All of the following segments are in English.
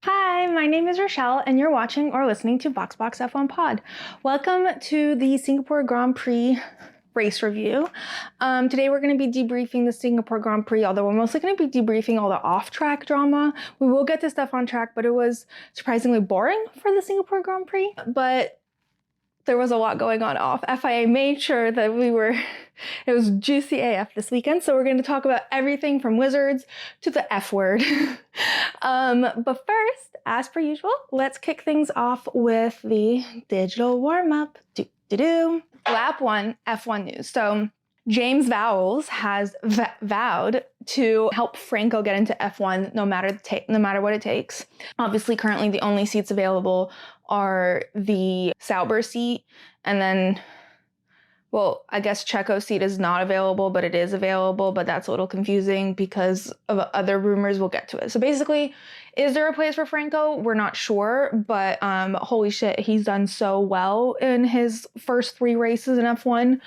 Hi, my name is Rochelle, and you're watching or listening to VoxBox F1 Pod. Welcome to the Singapore Grand Prix race review. Today we're going to be debriefing the Singapore Grand Prix, although we're mostly going to be debriefing all the off-track drama. We will get to stuff on track, but it was surprisingly boring for the Singapore Grand Prix. But there was a lot going on off. FIA made sure that it was juicy AF this weekend, so we're going to talk about everything from wizards to the F word. But first, as per usual, let's kick things off with the digital warm-up. Lap 1, F1 news. So James Vowles has vowed to help Franco get into F1 no matter what it takes. Obviously, currently the only seats available are the Sauber seat, and then, well, I guess Checo's seat is not available, but it is available, but that's a little confusing because of other rumors. We'll get to it. So basically, is there a place for Franco? We're not sure, but holy shit, he's done so well in his first 3 races in F1.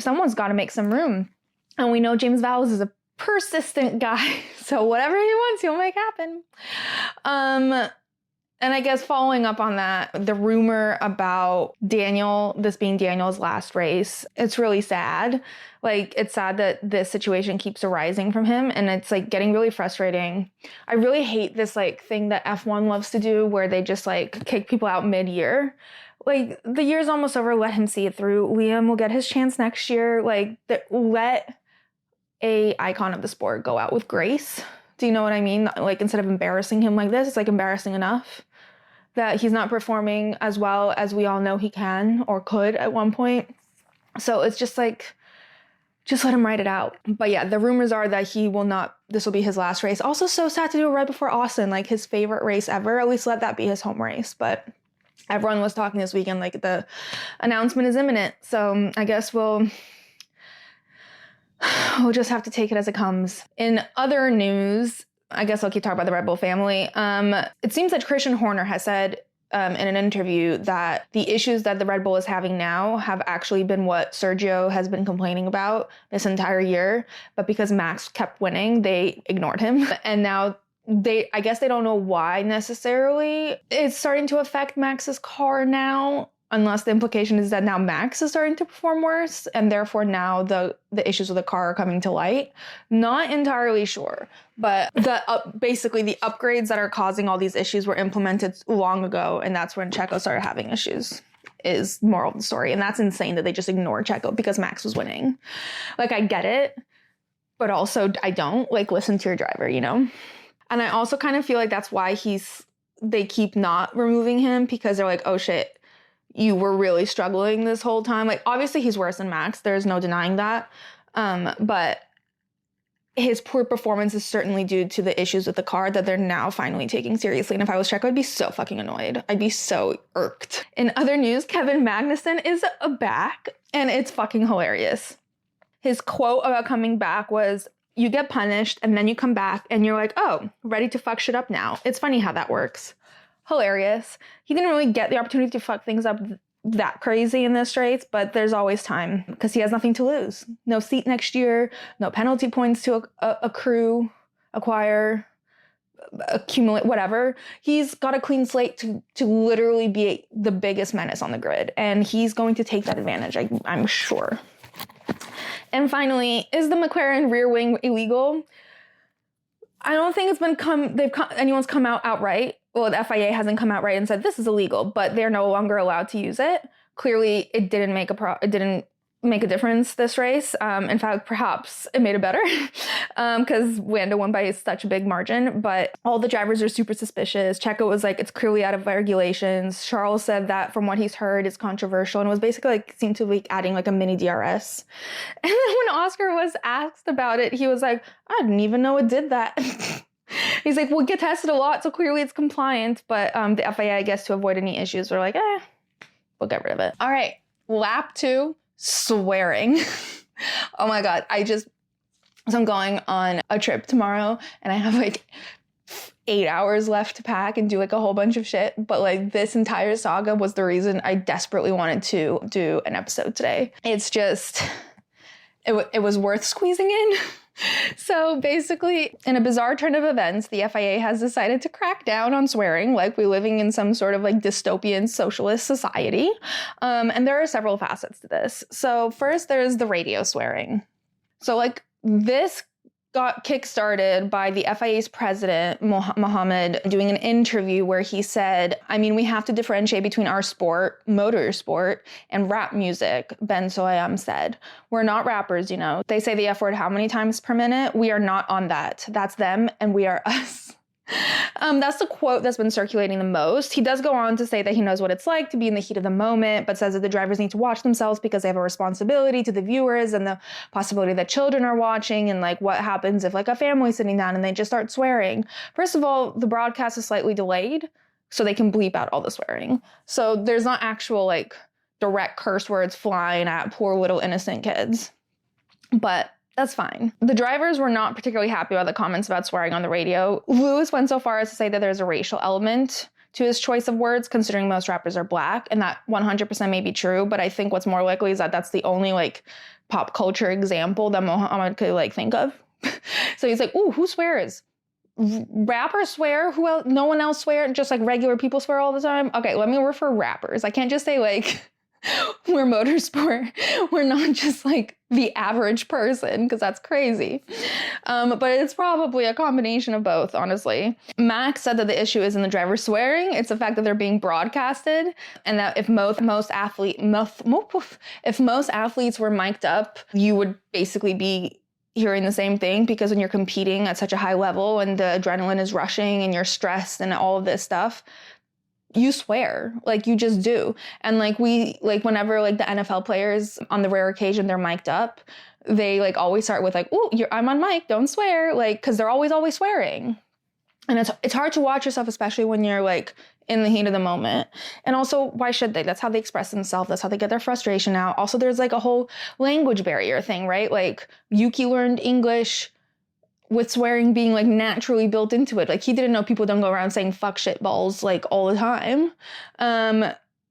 Someone's got to make some room. And we know James Vowles is a persistent guy, so whatever he wants, he'll make happen. And I guess following up on that, the rumor about this being Daniel's last race, it's really sad. Like, it's sad that this situation keeps arising from him, and it's like getting really frustrating. I really hate this like thing that F1 loves to do where they just like kick people out mid-year. Like, the year's almost over, let him see it through. Liam will get his chance next year. Like, let a icon of the sport go out with grace. Do you know what I mean? Like, instead of embarrassing him like this, it's like embarrassing enough that he's not performing as well as we all know he can or could at one point. So it's just like, just let him ride it out. But yeah, the rumors are that this will be his last race. Also, so sad to do it right before Austin, like his favorite race ever. At least let that be his home race. But everyone was talking this weekend like the announcement is imminent. So I guess we'll just have to take it as it comes. In other news, I guess I'll keep talking about the Red Bull family. It seems that Christian Horner has said in an interview that the issues that the Red Bull is having now have actually been what Sergio has been complaining about this entire year. But because Max kept winning, they ignored him. And now I guess they don't know why necessarily it's starting to affect Max's car now, unless the implication is that now Max is starting to perform worse, and therefore now the issues with the car are coming to light. Not entirely sure, but basically the upgrades that are causing all these issues were implemented long ago, and that's when Checo started having issues, is moral of the story. And that's insane that they just ignored Checo because Max was winning. Like, I get it, but also I don't. Like, listen to your driver, you know? And I also kind of feel like that's why they keep not removing him, because they're like, oh shit, you were really struggling this whole time. Like, obviously he's worse than Max. There's no denying that. But his poor performance is certainly due to the issues with the car that they're now finally taking seriously. And if I was Checo, I'd be so fucking annoyed. I'd be so irked. In other news, Kevin Magnussen is back, and it's fucking hilarious. His quote about coming back was, "You get punished and then you come back and you're like, oh, ready to fuck shit up now." It's funny how that works. Hilarious. He didn't really get the opportunity to fuck things up that crazy in this race, but there's always time because he has nothing to lose. No seat next year, no penalty points to acquire, accumulate, whatever. He's got a clean slate to literally be the biggest menace on the grid, and he's going to take that advantage, I'm sure. And finally, is the McLaren rear wing illegal? I don't think anyone's come out outright. Well, the FIA hasn't come out right and said this is illegal, but they're no longer allowed to use it. Clearly, it didn't make a difference this race. In fact, perhaps it made it better because Lando won by such a big margin. But all the drivers are super suspicious. Checo was like, it's clearly out of regulations. Charles said that from what he's heard, it's controversial, and it was basically like seemed to be adding like a mini DRS. And then when Oscar was asked about it, he was like, I didn't even know it did that. He's like, we get tested a lot, so clearly it's compliant. But the FIA, I guess, to avoid any issues, were like, we'll get rid of it. All right, lap 2, swearing. Oh my God, so I'm going on a trip tomorrow, and I have like 8 hours left to pack and do like a whole bunch of shit. But like this entire saga was the reason I desperately wanted to do an episode today. It's just, it was worth squeezing in. So basically, in a bizarre turn of events, the FIA has decided to crack down on swearing, like we're living in some sort of like dystopian socialist society. And there are several facets to this. So first, there's the radio swearing. So like this got kickstarted by the FIA's president, Mohammed, doing an interview where he said, I mean, we have to differentiate between our sport, motorsport, and rap music, Ben Soyam said. We're not rappers, you know. They say the F word how many times per minute? We are not on that. That's them, and we are us. That's the quote that's been circulating the most. He does go on to say that he knows what it's like to be in the heat of the moment, but says that the drivers need to watch themselves because they have a responsibility to the viewers and the possibility that children are watching, and like what happens if like a family's sitting down and they just start swearing. First of all, the broadcast is slightly delayed, so they can bleep out all the swearing. So there's not actual like direct curse words flying at poor little innocent kids. But that's fine. The drivers were not particularly happy about the comments about swearing on the radio. Lewis went so far as to say that there's a racial element to his choice of words, considering most rappers are black, and that 100% may be true, but I think what's more likely is that that's the only like pop culture example that Muhammad could like think of. So he's like, ooh, who swears? Rappers swear? Who else? No one else swear? Just like regular people swear all the time? Okay, let me refer rappers. I can't just say like we're motorsport. We're not just like the average person, because that's crazy. But it's probably a combination of both, honestly. Max said that the issue isn't the driver swearing, it's the fact that they're being broadcasted, and that if most athletes were mic'd up, you would basically be hearing the same thing, because when you're competing at such a high level and the adrenaline is rushing and you're stressed and all of this stuff, you swear, like you just do. And like whenever like the NFL players, on the rare occasion they're mic'd up, they like always start with like, ooh, I'm on mic, don't swear, like, because they're always swearing. And it's hard to watch yourself, especially when you're like in the heat of the moment. And also, why should they? That's how they express themselves. That's how they get their frustration out. Also, there's like a whole language barrier thing, right? Like Yuki learned English with swearing being like naturally built into it. Like he didn't know people don't go around saying fuck, shit, balls like all the time.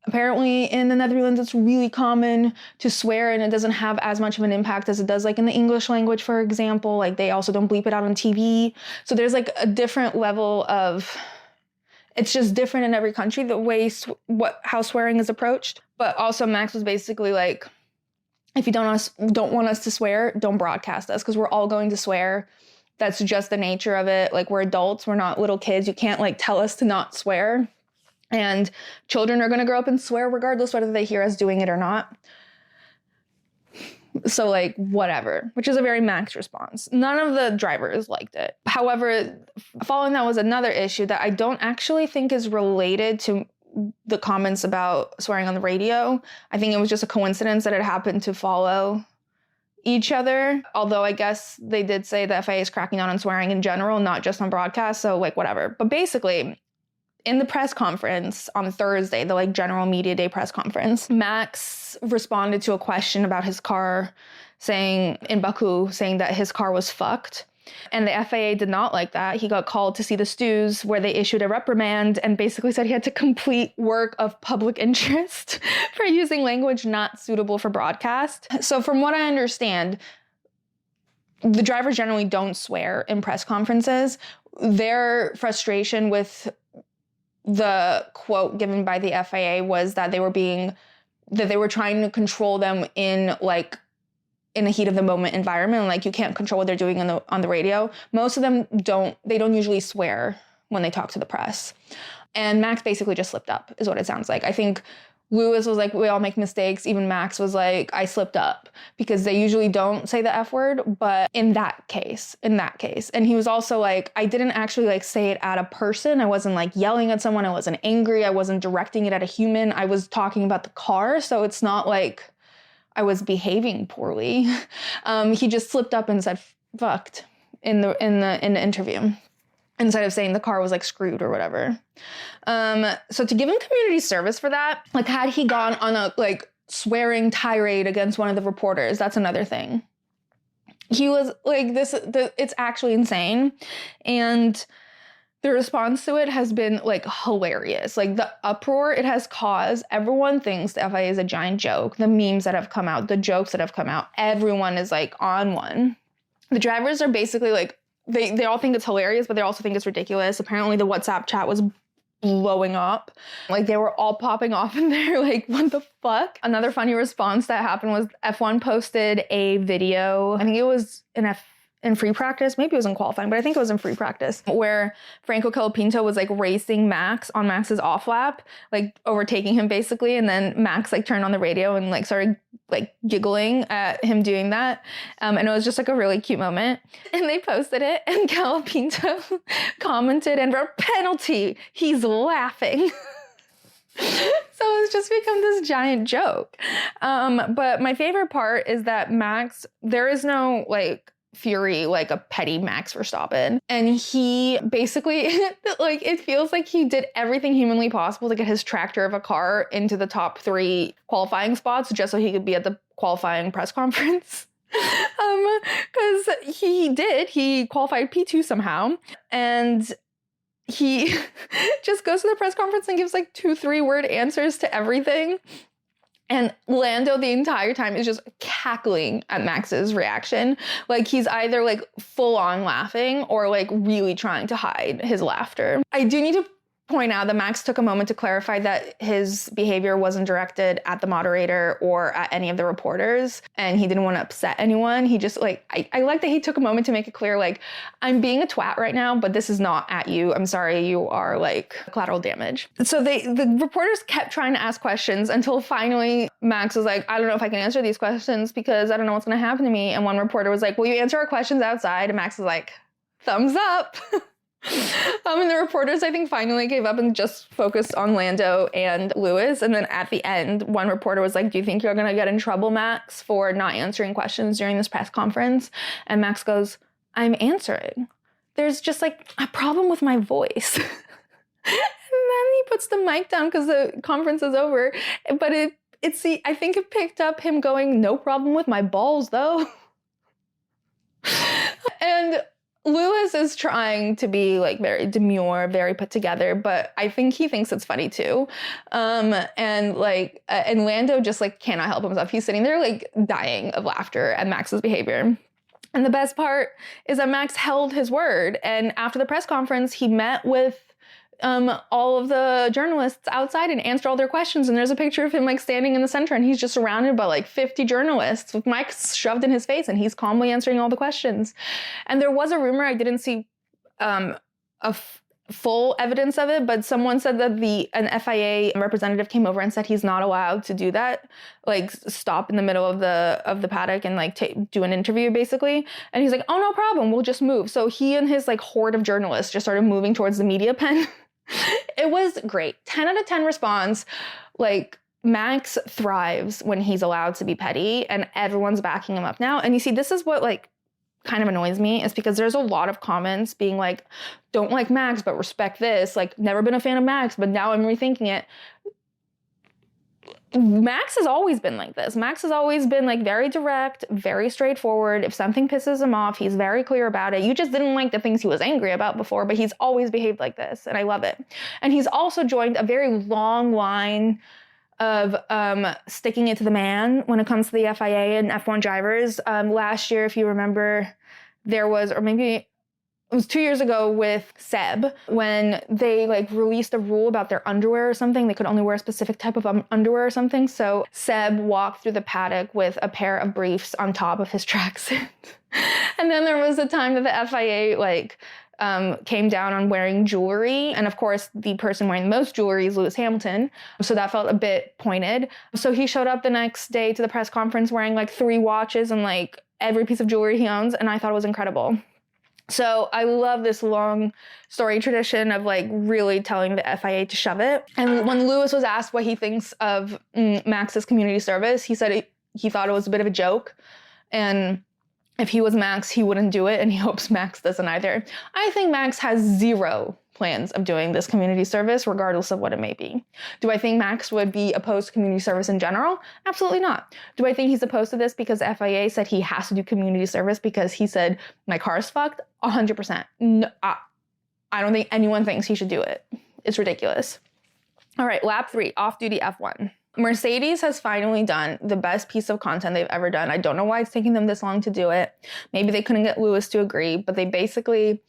Apparently in the Netherlands, it's really common to swear, and it doesn't have as much of an impact as it does like in the English language, for example. Like they also don't bleep it out on TV. So there's like a different level of, it's just different in every country, the way how swearing is approached. But also Max was basically like, if you don't want us to swear, don't broadcast us, because we're all going to swear. That's just the nature of it. Like we're adults, we're not little kids. You can't like tell us to not swear. And children are going to grow up and swear regardless whether they hear us doing it or not. So like whatever, which is a very Max response. None of the drivers liked it. However, following that was another issue that I don't actually think is related to the comments about swearing on the radio. I think it was just a coincidence that it happened to follow each other, although I guess they did say the FIA is cracking down on swearing in general, not just on broadcast, so like whatever. But basically, in the press conference on Thursday, the like general media day press conference, Max responded to a question about his car, saying that his car was fucked. And the FIA did not like that. He got called to see the stews, where they issued a reprimand and basically said he had to complete work of public interest for using language not suitable for broadcast. So from what I understand, the drivers generally don't swear in press conferences. Their frustration with the quote given by the FIA was that they were trying to control them in a heat of the moment environment. Like you can't control what they're doing on the radio. Most of them don't usually swear when they talk to the press. And Max basically just slipped up, is what it sounds like. I think Lewis was like, we all make mistakes. Even Max was like, I slipped up, because they usually don't say the F word, but in that case. And he was also like, I didn't actually like say it at a person. I wasn't like yelling at someone. I wasn't angry. I wasn't directing it at a human. I was talking about the car. So it's not like I was behaving poorly. He just slipped up and said fucked in the interview, instead of saying the car was like screwed or whatever. So to give him community service for that, like had he gone on a like swearing tirade against one of the reporters, that's another thing. He was like it's actually insane. And The response to it has been like hilarious. Like the uproar it has caused, everyone thinks the FIA is a giant joke. The memes that have come out, the jokes that have come out, everyone is like on one. The drivers are basically like, they all think it's hilarious, but they also think it's ridiculous. Apparently the WhatsApp chat was blowing up. Like they were all popping off in there like, what the fuck? Another funny response that happened was F1 posted a video, I think it was in free practice, maybe it was in qualifying, but I think it was in free practice, where Franco Colapinto was like racing Max on Max's off lap, like overtaking him basically, and then Max like turned on the radio and like started like giggling at him doing that, and it was just like a really cute moment. And they posted it, and Colapinto commented and wrote, "Penalty, he's laughing." So it's just become this giant joke. But my favorite part is that Max, there is no like fury like a petty Max Verstappen, and he basically like, it feels like he did everything humanly possible to get his tractor of a car into the top 3 qualifying spots just so he could be at the qualifying press conference. Because he qualified P2 somehow, and he just goes to the press conference and gives like 2-3 word answers to everything. And Lando the entire time is just cackling at Max's reaction. Like he's either like full on laughing or like really trying to hide his laughter. I do need to point out that Max took a moment to clarify that his behavior wasn't directed at the moderator or at any of the reporters, and he didn't want to upset anyone. He just like, I like that he took a moment to make it clear, like, I'm being a twat right now, but this is not at you. I'm sorry, you are like collateral damage. So the reporters kept trying to ask questions until finally Max was like, I don't know if I can answer these questions because I don't know what's going to happen to me. And one reporter was like, will you answer our questions outside? And Max was like, thumbs up. And the reporters, I think, finally gave up and just focused on Lando and Lewis. And then at the end, one reporter was like, do you think you're going to get in trouble, Max, for not answering questions during this press conference? And Max goes, I'm answering. There's just like a problem with my voice. And then he puts the mic down because the conference is over. But I think it picked up him going, no problem with my balls, though. And Lewis is trying to be like very demure, very put together, but I think he thinks it's funny too. And Lando just like cannot help himself. He's sitting there like dying of laughter at Max's behavior. And the best part is that Max held his word. And after the press conference, he met with all of the journalists outside and answered all their questions. And there's a picture of him like standing in the center, and he's just surrounded by like 50 journalists with mics shoved in his face, and he's calmly answering all the questions. And there was a rumor, I didn't see full evidence of it, but someone said that an FIA representative came over and said he's not allowed to do that, like stop in the middle of the paddock and like do an interview basically. And he's like, oh, no problem, we'll just move. So he and his like horde of journalists just started moving towards the media pen. It was great. 10 out of 10 response. Like, Max thrives when he's allowed to be petty, and everyone's backing him up now. And you see, this is what like kind of annoys me, is because there's a lot of comments being like, don't like Max, but respect this. Like, never been a fan of Max, but now I'm rethinking it. Max has always been like this. Max has always been like very direct, very straightforward. If something pisses him off, he's very clear about it. You just didn't like the things he was angry about before, but he's always behaved like this, and I love it. And he's also joined a very long line of sticking it to the man when it comes to the FIA and F1 drivers. Last year, if you remember, there was, or maybe it was 2 years ago with Seb, when they like released a rule about their underwear or something. They could only wear a specific type of underwear or something. So Seb walked through the paddock with a pair of briefs on top of his tracksuit. And then there was a time that the FIA like came down on wearing jewelry. And of course, the person wearing the most jewelry is Lewis Hamilton. So that felt a bit pointed. So he showed up the next day to the press conference wearing like 3 watches and like every piece of jewelry he owns. And I thought it was incredible. So I love this long story tradition of like really telling the FIA to shove it. And when Lewis was asked what he thinks of Max's community service, he said he thought it was a bit of a joke. And if he was Max, he wouldn't do it. And he hopes Max doesn't either. I think Max has 0 plans of doing this community service, regardless of what it may be. Do I think Max would be opposed to community service in general? Absolutely not. Do I think he's opposed to this because the FIA said he has to do community service because he said, my car's fucked? 100%. No, I don't think anyone thinks he should do it. It's ridiculous. All right, lap 3, off-duty F1. Mercedes has finally done the best piece of content they've ever done. I don't know why it's taking them this long to do it. Maybe they couldn't get Lewis to agree, but they basically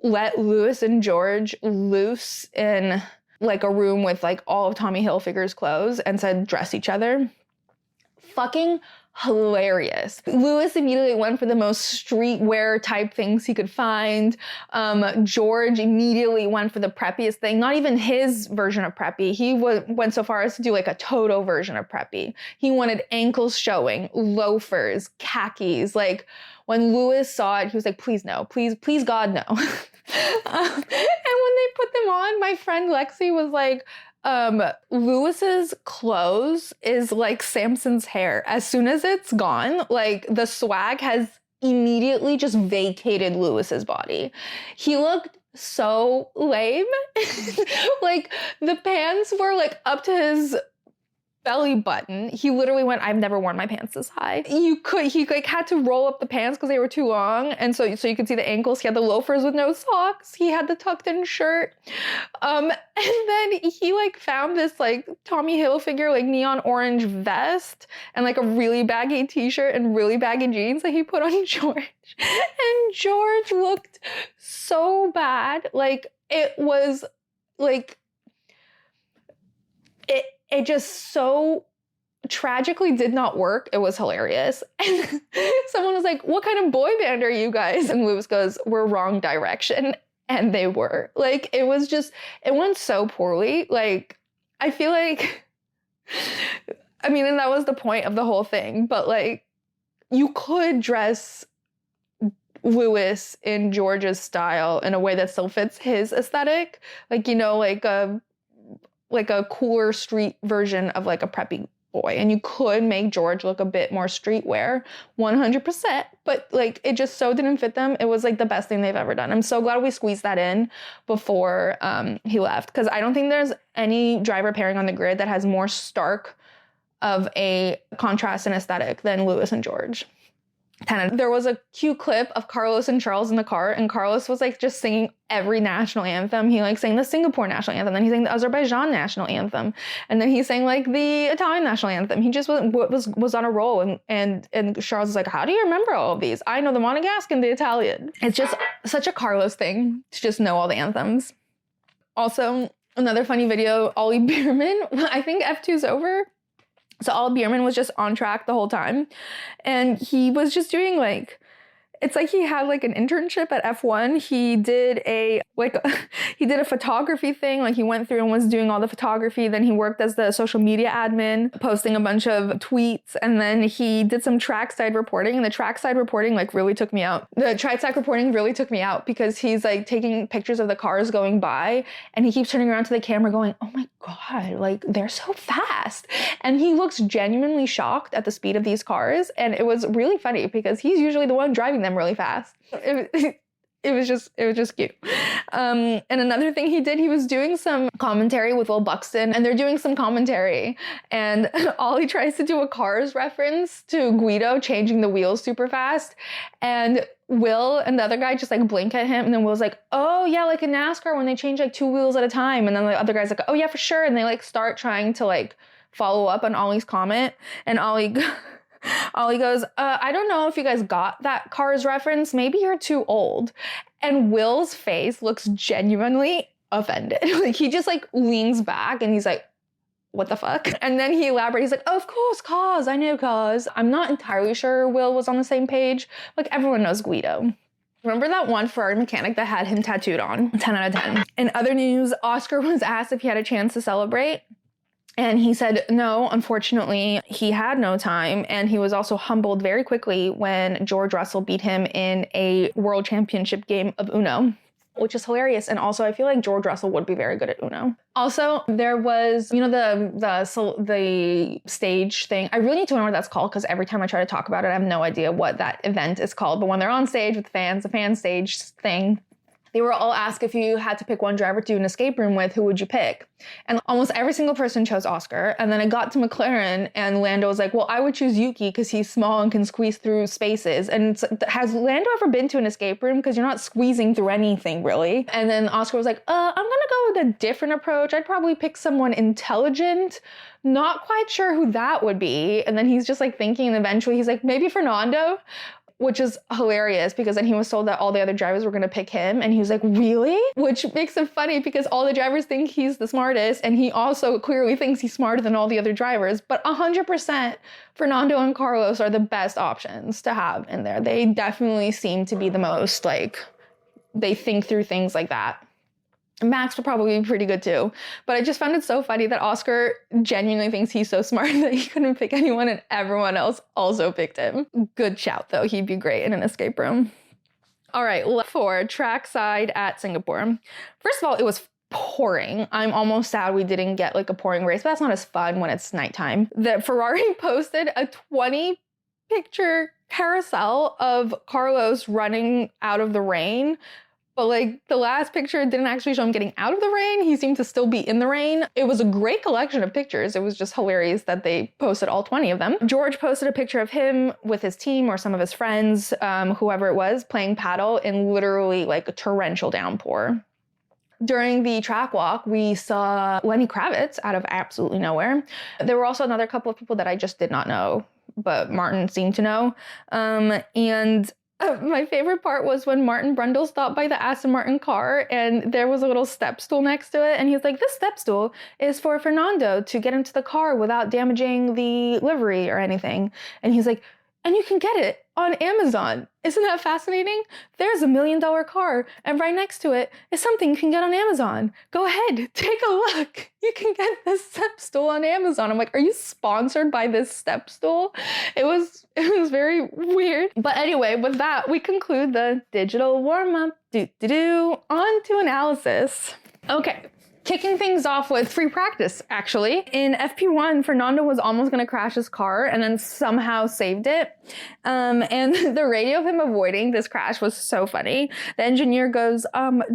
let Lewis and George loose in like a room with like all of Tommy Hilfiger's clothes and said, dress each other. Fucking hilarious. Lewis immediately went for the most streetwear type things he could find. George immediately went for the preppiest thing, not even his version of preppy. He went so far as to do like a Toto version of preppy. He wanted ankles showing, loafers, khakis. Like when Lewis saw it, he was like, please no, please God no. And when they put them on, my friend Lexi was like, Lewis's clothes is like Samson's hair. As soon as it's gone, like the swag has immediately just vacated Lewis's body. He looked so lame. Like the pants were like up to his belly button. He literally went, I've never worn my pants this high. He like had to roll up the pants because they were too long. And so you could see the ankles. He had the loafers with no socks. He had the tucked in shirt. And then he like found this like Tommy Hilfiger like neon orange vest and like a really baggy t-shirt and really baggy jeans that he put on George. And George looked so bad. Like it was like, it just so tragically did not work. It was hilarious. And someone was like, what kind of boy band are you guys? And Lewis goes, we're wrong direction. And they were. Like, it was just, it went so poorly. Like, I feel like, I mean, and that was the point of the whole thing. But like, you could dress Lewis in George's style in a way that still fits his aesthetic. Like, you know, like a cooler street version of like a preppy boy. And you could make George look a bit more streetwear, 100%, but like it just so didn't fit them. It was like the best thing they've ever done. I'm so glad we squeezed that in before he left, because I don't think there's any driver pairing on the grid that has more stark of a contrast and aesthetic than Lewis and George. There was a cute clip of Carlos and Charles in the car, and Carlos was like just singing every national anthem. He like sang the Singapore national anthem, then he sang the Azerbaijan national anthem, and then he sang like the Italian national anthem. He just was on a roll, and Charles was like, how do you remember all of these? I know the Monegasque and the Italian. It's just such a Carlos thing to just know all the anthems. Also, another funny video, Ollie Bierman, I think F2's over. So Ollie Bierman was just on track the whole time. And he was just doing like, it's like he had like an internship at F1. He did a photography thing. Like he went through and was doing all the photography. Then he worked as the social media admin, posting a bunch of tweets. And then he did some trackside reporting. And the trackside reporting like really took me out. The trackside reporting really took me out because he's like taking pictures of the cars going by. And he keeps turning around to the camera going, oh my God, like they're so fast. And he looks genuinely shocked at the speed of these cars. And it was really funny because he's usually the one driving them really fast. It was just cute. And another thing he did, he was doing some commentary with Will Buxton, and they're doing some commentary, and Ollie tries to do a Cars reference to Guido changing the wheels super fast, and Will and the other guy just like blink at him, and then Will's like, oh yeah, like in NASCAR when they change like 2 wheels at a time, and then the other guy's like, oh yeah, for sure, and they like start trying to like follow up on Ollie's comment, and Ollie goes, I don't know if you guys got that Cars reference. Maybe you're too old. And Will's face looks genuinely offended. Like he just like leans back and he's like, what the fuck? And then he elaborates. He's like, oh, of course, Cars. I know Cars. I'm not entirely sure Will was on the same page. Like everyone knows Guido. Remember that one Ferrari mechanic that had him tattooed on? 10 out of 10. In other news, Oscar was asked if he had a chance to celebrate. And he said, no, unfortunately, he had no time. And he was also humbled very quickly when George Russell beat him in a world championship game of Uno, which is hilarious. And also, I feel like George Russell would be very good at Uno. Also, there was, you know, the stage thing. I really need to know what that's called because every time I try to talk about it, I have no idea what that event is called. But when they're on stage with fans, the fan stage thing, They were all asked if you had to pick one driver to do an escape room with, who would you pick? And almost every single person chose Oscar. And then it got to McLaren and Lando was like, well, I would choose Yuki because he's small and can squeeze through spaces. And has Lando ever been to an escape room? Because you're not squeezing through anything really. And then Oscar was like, I'm gonna go with a different approach. I'd probably pick someone intelligent. Not quite sure who that would be. And then he's just like thinking, and eventually he's like, maybe Fernando. Which is hilarious because then he was told that all the other drivers were going to pick him and he was like, really? Which makes it funny because all the drivers think he's the smartest and he also clearly thinks he's smarter than all the other drivers. But 100% Fernando and Carlos are the best options to have in there. They definitely seem to be the most like, they think through things like that. Max would probably be pretty good too. But I just found it so funny that Oscar genuinely thinks he's so smart that he couldn't pick anyone and everyone else also picked him. Good shout though, he'd be great in an escape room. All right, for trackside at Singapore. First of all, it was pouring. I'm almost sad we didn't get like a pouring race, but that's not as fun when it's nighttime. The Ferrari posted a 20 picture carousel of Carlos running out of the rain. But like the last picture didn't actually show him getting out of the rain. He seemed to still be in the rain. It was a great collection of pictures. It was just hilarious that they posted all 20 of them. George posted a picture of him with his team or some of his friends, whoever it was, playing paddle in literally like a torrential downpour. During the track walk, we saw Lenny Kravitz out of absolutely nowhere. There were also another couple of people that I just did not know, but Martin seemed to know. My favorite part was when Martin Brundle stopped by the Aston Martin car and there was a little step stool next to it. And he was like, this step stool is for Fernando to get into the car without damaging the livery or anything. And he's like, and you can get it on Amazon. Isn't that fascinating? There's $1 million car and right next to it is something you can get on Amazon. Go ahead, take a look. You can get this step stool on Amazon. I'm like, are you sponsored by this step stool? It was very weird. But anyway, with that, we conclude the digital warm-up. On to analysis. Okay. Kicking things off with free practice, actually. In FP1, Fernando was almost going to crash his car and then somehow saved it. And the radio of him avoiding this crash was so funny. The engineer goes,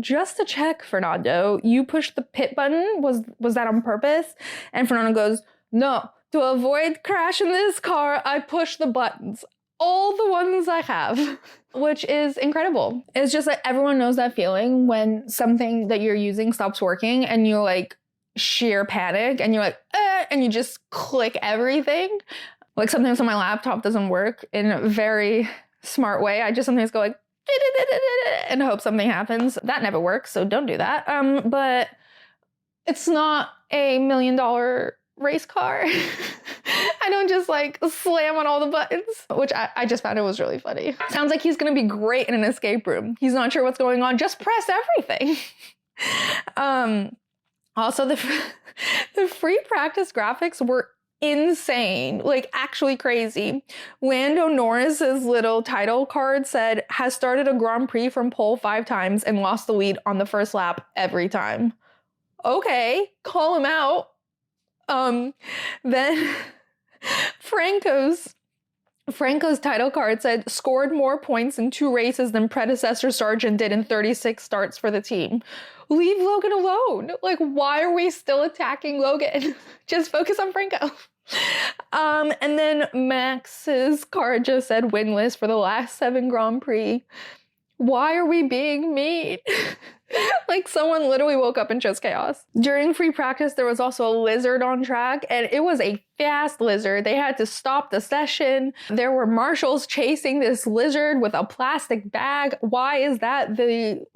just to check, Fernando, you pushed the pit button? Was that on purpose? And Fernando goes, no, to avoid crashing this car, I pushed the buttons. All the ones I have, which is incredible. It's just like everyone knows that feeling when something that you're using stops working and you're like sheer panic and you're like, and you just click everything. Like sometimes when my laptop doesn't work in a very smart way, I just sometimes go like, and hope something happens. That never works, so don't do that. But it's not a $1 million race car. I don't just like slam on all the buttons, which I just found it was really funny. Sounds like he's gonna be great in an escape room. He's not sure what's going on. Just press everything. Also, the free practice graphics were insane, like actually crazy. Lando Norris's little title card said, has started a Grand Prix from pole 5 times and lost the lead on the first lap every time. Okay, call him out. Then Franco's title card said, scored more points in 2 races than predecessor Sargent did in 36 starts for the team. Leave Logan alone. Like, why are we still attacking Logan? Just focus on Franco. And then Max's card just said winless for the last 7 Grand Prix. Why are we being mean? Like someone literally woke up and chose chaos. During free practice, there was also a lizard on track and it was a fast lizard. They had to stop the session. There were marshals chasing this lizard with a plastic bag. Why is that the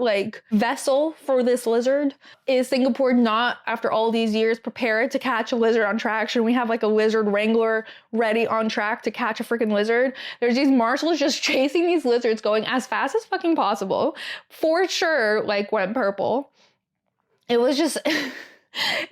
vessel for this lizard? Is Singapore not, after all these years, prepared to catch a lizard on track? Should we have like a lizard wrangler ready on track to catch a freaking lizard? There's these marshals just chasing these lizards going as fast as fucking possible. For sure, went purple. It was just...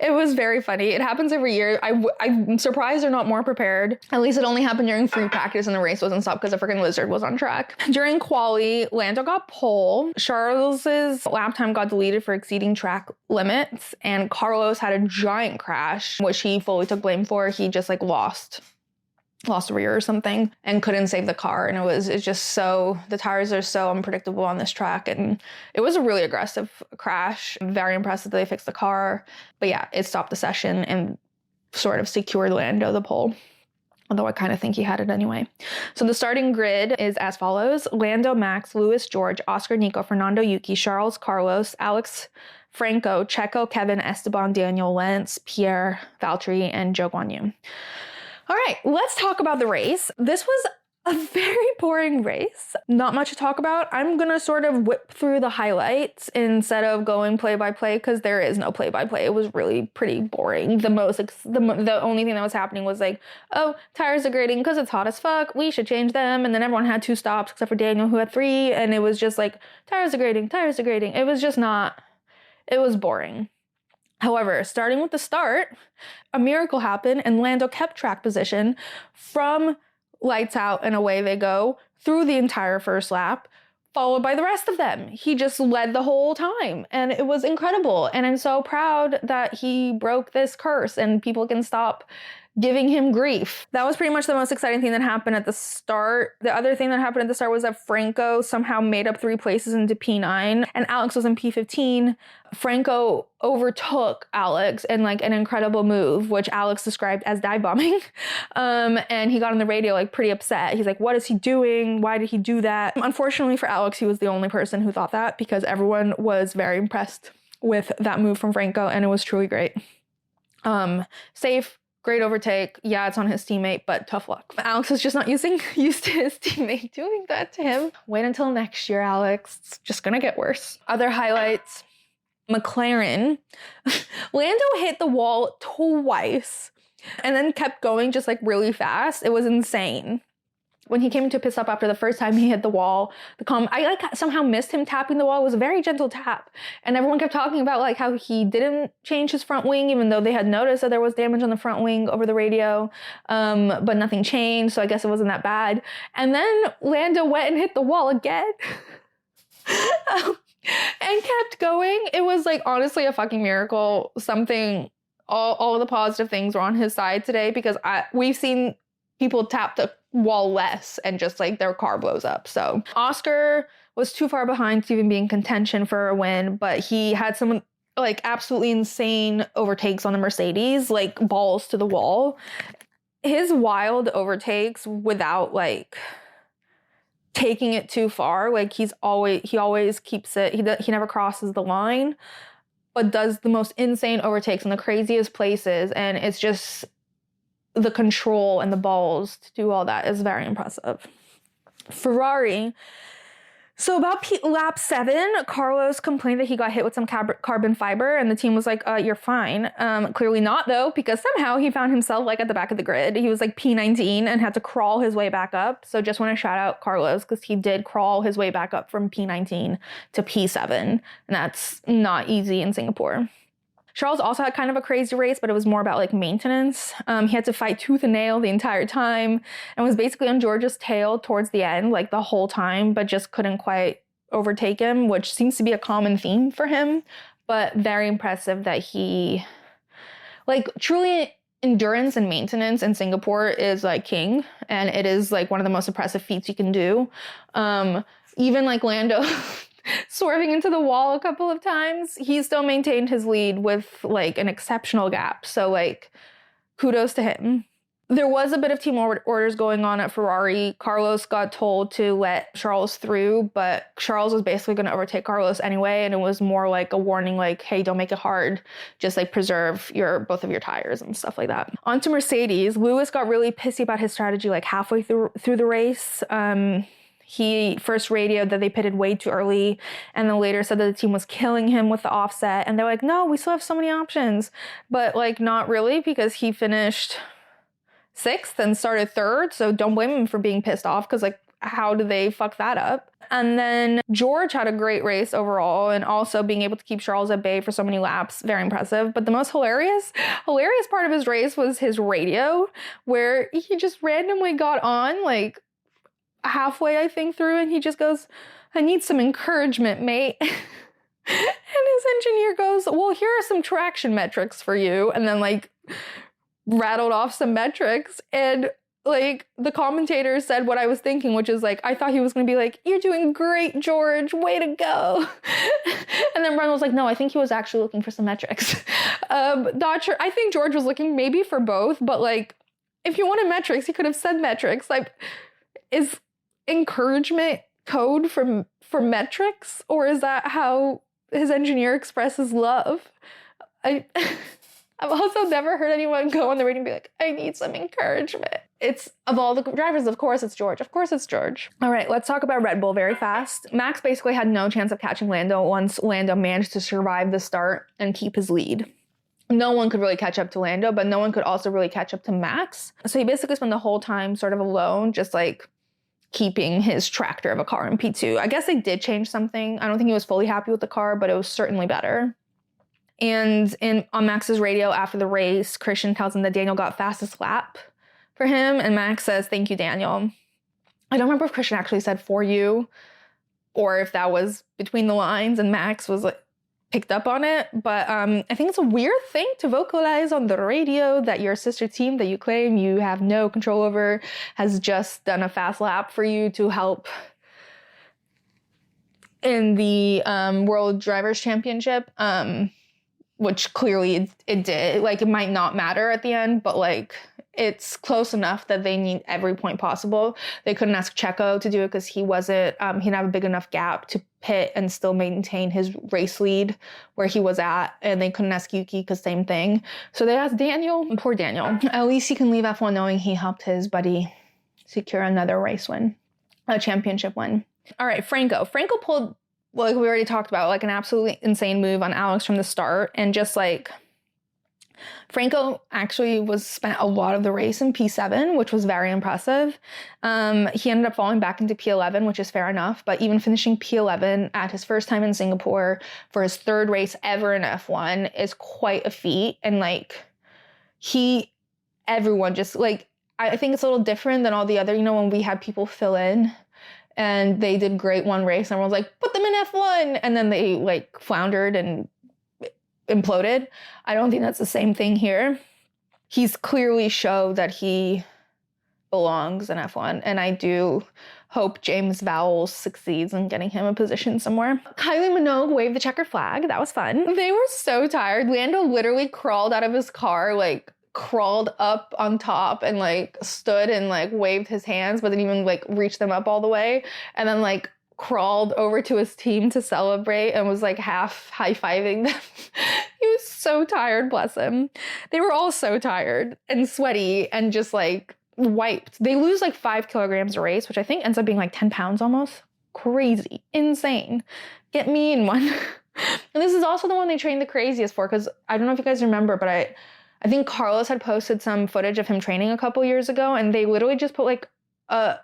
It was very funny. It happens every year. I'm surprised they're not more prepared. At least it only happened during free practice and the race wasn't stopped because a freaking lizard was on track. During quali, Lando got pole. Charles's lap time got deleted for exceeding track limits, and Carlos had a giant crash, which he fully took blame for. He just lost lost a rear or something and couldn't save the car. And it's just so, the tires are so unpredictable on this track. And it was a really aggressive crash. Very impressive that they fixed the car. But yeah, it stopped the session and sort of secured Lando the pole. Although I kind of think he had it anyway. So the starting grid is as follows: Lando, Max, Lewis, George, Oscar, Nico, Fernando, Yuki, Charles, Carlos, Alex, Franco, Checo, Kevin, Esteban, Daniel, Lance, Pierre, Valtteri, and Zhou Guanyu. All right, let's talk about the race. This was a very boring race. Not much to talk about. I'm gonna sort of whip through the highlights instead of going play by play, because there is no play by play. It was really pretty boring. The only thing that was happening was like, oh, tires degrading because it's hot as fuck, we should change them. And then everyone had 2 stops except for Daniel, who had 3, and it was just like tires degrading. It was just not. It was boring. However, starting with the start, a miracle happened and Lando kept track position from lights out and away they go through the entire first lap, followed by the rest of them. He just led the whole time and it was incredible. And I'm so proud that he broke this curse and people can stop giving him grief. That was pretty much the most exciting thing that happened at the start. The other thing that happened at the start was that Franco somehow made up 3 places into P9 and Alex was in P15. Franco overtook Alex in like an incredible move, which Alex described as dive bombing. And he got on the radio like pretty upset. He's like, what is he doing? Why did he do that? Unfortunately for Alex, he was the only person who thought that, because everyone was very impressed with that move from Franco and it was truly great. Safe. Great overtake. Yeah, it's on his teammate, but tough luck. Alex is just not used to his teammate doing that to him. Wait until next year, Alex. It's just gonna get worse. Other highlights. McLaren. Lando hit the wall twice and then kept going just like really fast. It was insane. When he came to pit stop after the first time he hit the wall, I like somehow missed him tapping the wall. It was a very gentle tap. And everyone kept talking about like how he didn't change his front wing, even though they had noticed that there was damage on the front wing over the radio. But nothing changed, so I guess it wasn't that bad. And then Lando went and hit the wall again. And kept going. It was like honestly a fucking miracle. All of the positive things were on his side today, because we've seen people tap the wall less and just like their car blows up. So Oscar was too far behind to even be in contention for a win, but he had some like absolutely insane overtakes on the Mercedes, like balls to the wall. His wild overtakes without like taking it too far, like he always keeps it, he never crosses the line, but does the most insane overtakes in the craziest places, and it's just the control and the balls to do all that is very impressive. Ferrari. So about lap 7, Carlos complained that he got hit with some carbon fiber, and the team was like, you're fine. Clearly not though, because somehow he found himself like at the back of the grid. He was like P19 and had to crawl his way back up. So just want to shout out Carlos, because he did crawl his way back up from P19 to P7. And that's not easy in Singapore. Charles also had kind of a crazy race, but it was more about like maintenance. He had to fight tooth and nail the entire time and was basically on George's tail towards the end, like the whole time, but just couldn't quite overtake him, which seems to be a common theme for him. But very impressive that he, like, truly endurance and maintenance in Singapore is like king, and it is like one of the most impressive feats you can do. Even like Lando swerving into the wall a couple of times, he still maintained his lead with like an exceptional gap. So like kudos to him. There was a bit of team orders going on at Ferrari. Carlos got told to let Charles through, but Charles was basically going to overtake Carlos anyway, and it was more like a warning, like, hey, don't make it hard. Just like preserve both of your tires and stuff like that. On to Mercedes. Lewis got really pissy about his strategy like halfway through the race. He first radioed that they pitted way too early, and then later said that the team was killing him with the offset. And they're like, no, we still have so many options. But like, not really, because he finished 6th and started 3rd. So don't blame him for being pissed off, because like, how did they fuck that up? And then George had a great race overall, and also being able to keep Charles at bay for so many laps, very impressive. But the most hilarious part of his race was his radio, where he just randomly got on like halfway, I think, through, and he just goes, I need some encouragement, mate. And his engineer goes, well, here are some traction metrics for you, and then like rattled off some metrics, and like, the commentator said what I was thinking, which is like, I thought he was going to be like, you're doing great, George, way to go. And then Brian was like, no, I think he was actually looking for some metrics. Not sure. I think George was looking maybe for both, but like, if you wanted metrics, he could have said metrics. Like, is encouragement code for metrics, or is that how his engineer expresses love? I've also never heard anyone go on the radio and be like, I need some encouragement. It's, of all the drivers, of course it's George. Of course it's George. All right, let's talk about Red Bull very fast. Max basically had no chance of catching Lando once Lando managed to survive the start and keep his lead. No one could really catch up to Lando, but no one could also really catch up to Max. So he basically spent the whole time sort of alone, just like keeping his tractor of a car in P2. I guess they did change something. I don't think he was fully happy with the car, but it was certainly better. And on Max's radio after the race, Christian tells him that Daniel got fastest lap for him, and Max says, thank you, Daniel. I don't remember if Christian actually said for you, or if that was between the lines and Max was like, picked up on it, but I think it's a weird thing to vocalize on the radio that your sister team that you claim you have no control over has just done a fast lap for you to help in the World Drivers' Championship, which clearly it did. Like, it might not matter at the end, but like, it's close enough that they need every point possible. They couldn't ask Checo to do it because he wasn't, he didn't have a big enough gap to pit and still maintain his race lead where he was at. And they couldn't ask Yuki because same thing. So they asked Daniel, poor Daniel. At least he can leave F1 knowing he helped his buddy secure another race win, a championship win. All right, Franco. Franco pulled, like we already talked about, like an absolutely insane move on Alex from the start, and just like, Franco actually spent a lot of the race in P7, which was very impressive. He ended up falling back into P11, which is fair enough, but even finishing P11 at his first time in Singapore for his third race ever in F1 is quite a feat. And like, everyone just like, I think it's a little different than all the other, when we had people fill in and they did great one race and everyone's like, put them in F1. And then they like floundered and imploded. I don't think that's the same thing here. He's clearly showed that he belongs in F1, and I do hope James Vowles succeeds in getting him a position somewhere. Kylie Minogue waved the checkered flag. That was fun. They were so tired. Lando literally crawled out of his car, like crawled up on top and like stood and like waved his hands, but didn't even like reach them up all the way, and then like crawled over to his team to celebrate and was like half high-fiving them. He was so tired, bless him. They were all so tired and sweaty and just like wiped. They lose like 5 kilograms a race, which I think ends up being like 10 pounds almost. Crazy, insane. Get me in one. And this is also the one they trained the craziest for, because I don't know if you guys remember, but I think Carlos had posted some footage of him training a couple years ago, and they literally just put like a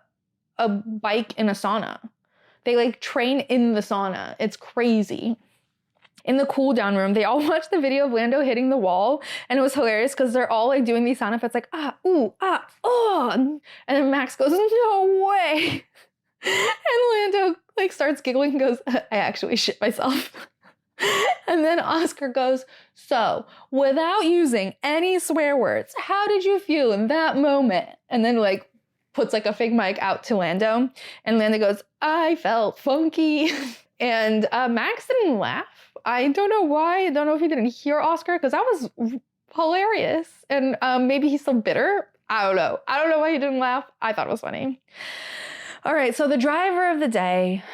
bike in a sauna. They like train in the sauna. It's crazy. In the cool down room, they all watched the video of Lando hitting the wall, and it was hilarious because they're all like doing these sound effects like, ah, ooh, ah, oh. And then Max goes, no way. And Lando like starts giggling and goes, I actually shit myself. And then Oscar goes, so without using any swear words, how did you feel in that moment? And then like puts like a fake mic out to Lando, and Lando goes, I felt funky. And Max didn't laugh. I don't know why. I don't know if he didn't hear Oscar, because that was hilarious. And maybe he's still bitter. I don't know. I don't know why he didn't laugh. I thought it was funny. All right, so the driver of the day.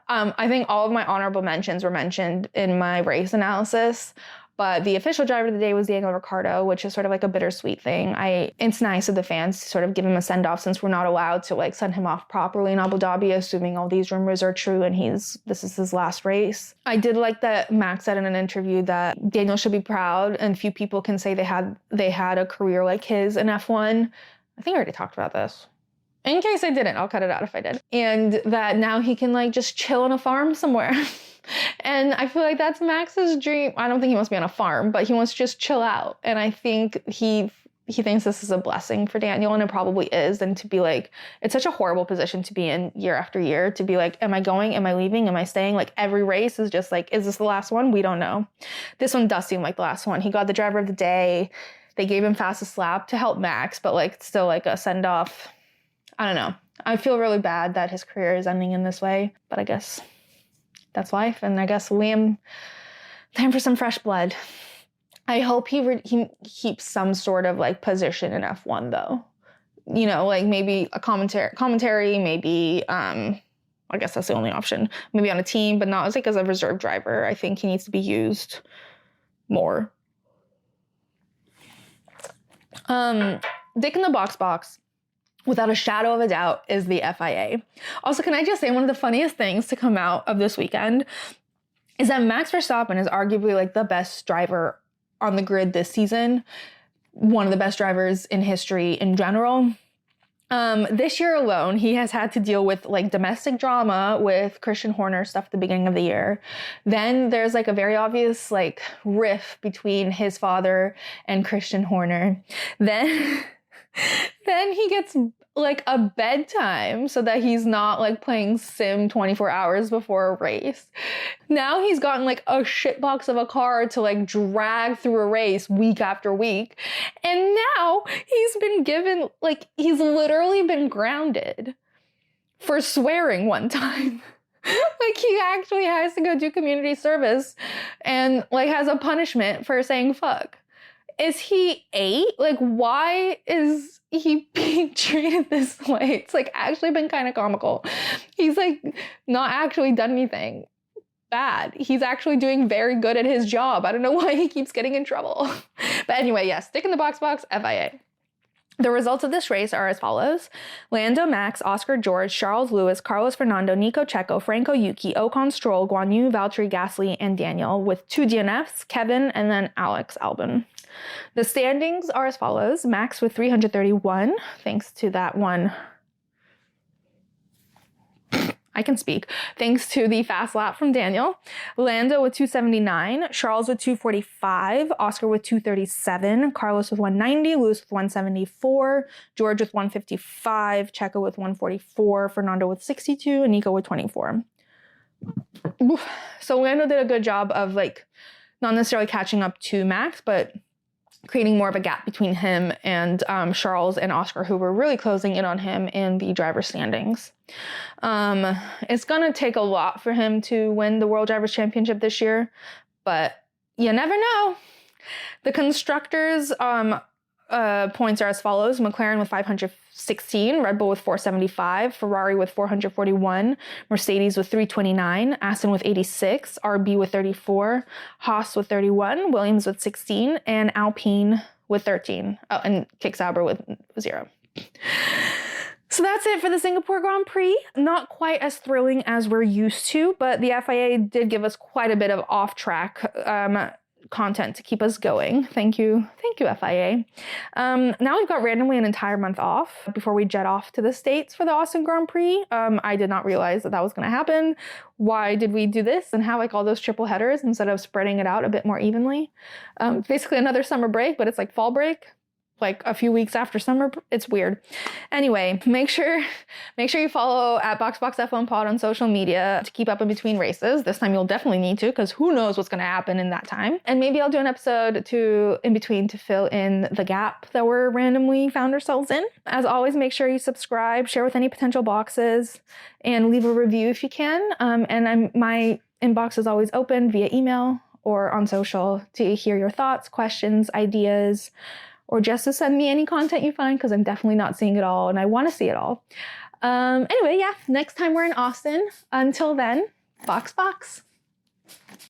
I think all of my honorable mentions were mentioned in my race analysis, but the official driver of the day was Daniel Ricciardo, which is sort of like a bittersweet thing. It's nice of the fans to sort of give him a send-off, since we're not allowed to like send him off properly in Abu Dhabi, assuming all these rumors are true and this is his last race. I did like that Max said in an interview that Daniel should be proud, and few people can say they had a career like his in F1. I think I already talked about this. In case I didn't, I'll cut it out if I did. And that now he can like just chill on a farm somewhere. And I feel like that's Max's dream. I don't think he wants to be on a farm, but he wants to just chill out. And I think he thinks this is a blessing for Daniel, and it probably is. And to be like, it's such a horrible position to be in year after year, to be like, am I going? Am I leaving? Am I staying? Like every race is just like, is this the last one? We don't know. This one does seem like the last one. He got the driver of the day. They gave him fastest lap to help Max, but like still like a send off. I don't know. I feel really bad that his career is ending in this way, but I guess that's life. And I guess Liam, time for some fresh blood. I hope he keeps some sort of like position in F1 though. You know, like maybe a commentary, maybe, I guess that's the only option. Maybe on a team, but not as like as a reserve driver. I think he needs to be used more. Dick in the box, without a shadow of a doubt, is the FIA. Also, can I just say one of the funniest things to come out of this weekend is that Max Verstappen is arguably like the best driver on the grid this season. One of the best drivers in history in general. This year alone, he has had to deal with like domestic drama with Christian Horner stuff at the beginning of the year. Then there's like a very obvious like rift between his father and Christian Horner. Then he gets like a bedtime so that he's not like playing sim 24 hours before a race. Now he's gotten like a shitbox of a car to like drag through a race week after week. And now he's been given, like, he's literally been grounded for swearing one time. Like he actually has to go do community service and like has a punishment for saying fuck. Is he 8? Like, why is he being treated this way? It's like actually been kind of comical. He's like not actually done anything bad. He's actually doing very good at his job. I don't know why he keeps getting in trouble. But anyway, yes, Dick in the box, FIA. The results of this race are as follows. Lando, Max, Oscar, George, Charles, Lewis, Carlos, Fernando, Nico, Checo, Franco, Yuki, Ocon, Stroll, Guan Yu, Valtteri, Gasly, and Daniel, with 2 DNFs, Kevin, and then Alex Albon. The standings are as follows. Max with 331, thanks to that one. I can speak. Thanks to the fast lap from Daniel. Lando with 279, Charles with 245, Oscar with 237, Carlos with 190, Lewis with 174, George with 155, Checo with 144, Fernando with 62, and Nico with 24. So Lando did a good job of like not necessarily catching up to Max, but creating more of a gap between him and Charles and Oscar, who were really closing in on him in the driver standings. It's going to take a lot for him to win the World Drivers' Championship this year, but you never know. The constructors' points are as follows. McLaren with 516, Red Bull with 475, Ferrari with 441, Mercedes with 329, Aston with 86, RB with 34, Haas with 31, Williams with 16, and Alpine with 13. Oh, and Kick Sauber with 0. So that's it for the Singapore Grand Prix. Not quite as thrilling as we're used to, but the FIA did give us quite a bit of off-track content to keep us going. Thank you, FIA. Now we've got randomly an entire month off before we jet off to the States for the Austin Grand Prix. I did not realize that was going to happen. Why did we do this and have like all those triple headers instead of spreading it out a bit more evenly? Basically another summer break, but it's like fall break, like a few weeks after summer. It's weird. Anyway, make sure you follow at BoxBoxF1 Pod on social media to keep up in between races. This time you'll definitely need to, because who knows what's going to happen in that time. And maybe I'll do an episode in between to fill in the gap that we're randomly found ourselves in. As always, make sure you subscribe, share with any potential boxes, and leave a review if you can. My inbox is always open via email or on social to hear your thoughts, questions, ideas, or just to send me any content you find, because I'm definitely not seeing it all and I want to see it all. Anyway, yeah, next time we're in Austin. Until then, box.